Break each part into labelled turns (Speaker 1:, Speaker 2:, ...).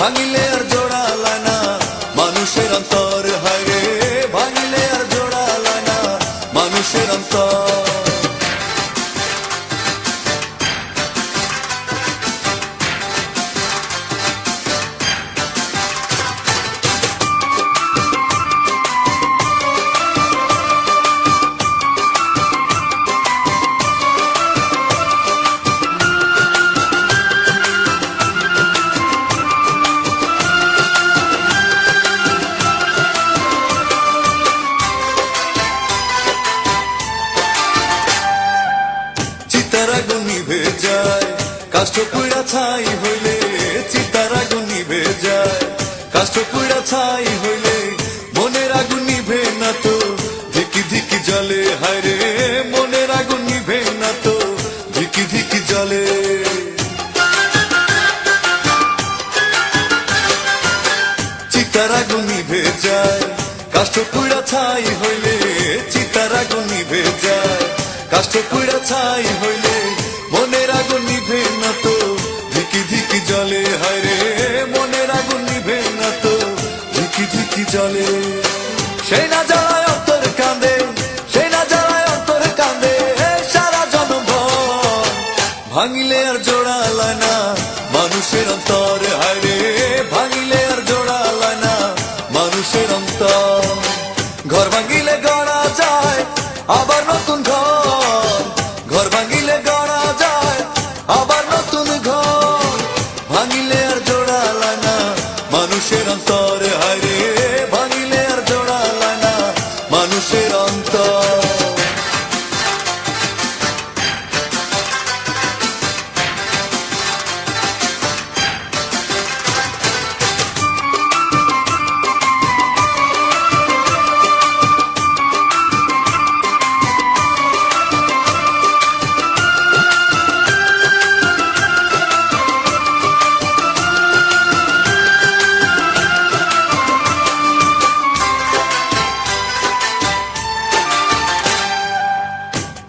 Speaker 1: ভাঙিলে আর জোড়ালায় না মানুষের অন্তর, হায়রে ভাঙিলে আর জোড়ালায় না মানুষের অন্তর। চিতার আগুন নিভে যায় কাষ্ঠ পুড়া ছাই হইলে, চিতার আগুন নিভে যায় কাষ্ঠ পুড়া ছাই হইলে, মনের আগুন নিভে না তো ধিকি ধিকি জ্বলে, হায়রে মনের আগুন নিভে না তো ধিকি ধিকি জ্বলে। চিতার আগুন নিভে যায় কাষ্ঠ পুড়া ছাই হইলে, চিতার আগুন নিভে যায় কাষ্ঠ পুড়া ছাই হইলে, মনের আগুন নিভে না তো ধিকি ধিকি জ্বলে, হায়রে মনের আগুন নিভে না তো ধিকি ধিকি জ্বলে। সেই না জ্বালায় অন্তর কাঁদে, সেই না জ্বালায় অন্তর কাঁদে সারা জনমভর, ভাঙিলে আর জোড়ালায় না মানুষের অন্তর, হায়রে ভাঙিলে আর জোড়ালায় না মানুষের অন্তর। ঘর ভাঙিলে গড়া যায় আবার নতুন ঘর, ঘর ভাঙিলে গড়া যায় আবার নতুন ঘর, ভাঙিলে আর জোড়ালায় না মানুষের অন্তর, হায়রে ভাঙিলে আর জোড়ালায় না মানুষের অন্তর।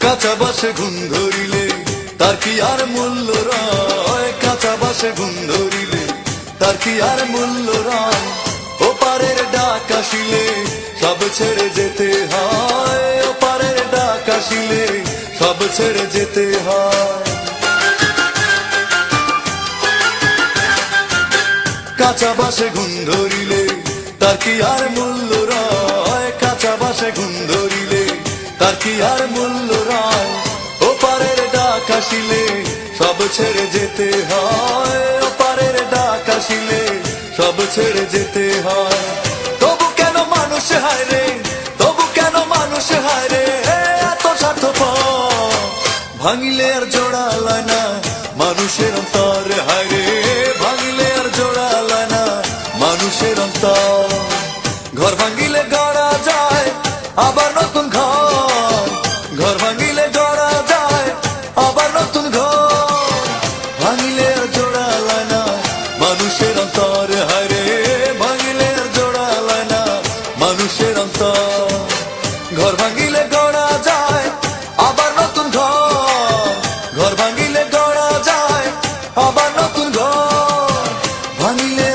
Speaker 1: কাঁচা বাসে ঘুম ধরিলে তার কি আর মূল্য রয়, কাঁচা বাসে ঘুম ধরিলে তার কি আর মূল্য রয়, ও পারের ডাক আসিলে সব ছেড়ে যেতে হয়, ও পারের ডাক আসিলে সব ছেড়ে যেতে হয়। কাঁচা বাসে ঘুম ধরিলে তার কি আর মূল্য রয়, কাঁচা বাসে ঘুম ধরিলে তার কি আর মূল্য রয়, ও পারের ডাক আসিলে সব ছেড়ে যেতে হয়, ও পারের ডাক আসিলে সব ছেড়ে যেতে হয়। তবু কেন মানুষ হায়রে, তবু কেন মানুষ হায়রে এত স্বার্থপর, ভাঙিলে আর জোড়ালায় না মানুষের অন্তর, হায়রে ভাঙিলে আর জোড়ালায় না মানুষের অন্তর। ঘর ভাঙিলে গড়া যায় আবার নতুন ঘর, ঘর ভাঙিলে গড়া যায় আবার নতুন ঘর, ভাঙিলে আর জোড়ালায় না মানুষের অন্তর, হায়রে ভাঙিলে আর জোড়ালায় না মানুষের অন্তর। ঘর ভাঙিলে গড়া যায় আবার নতুন ঘর, ঘর ভাঙিলে গড়া যায় আবার নতুন ঘর, ভাঙিলে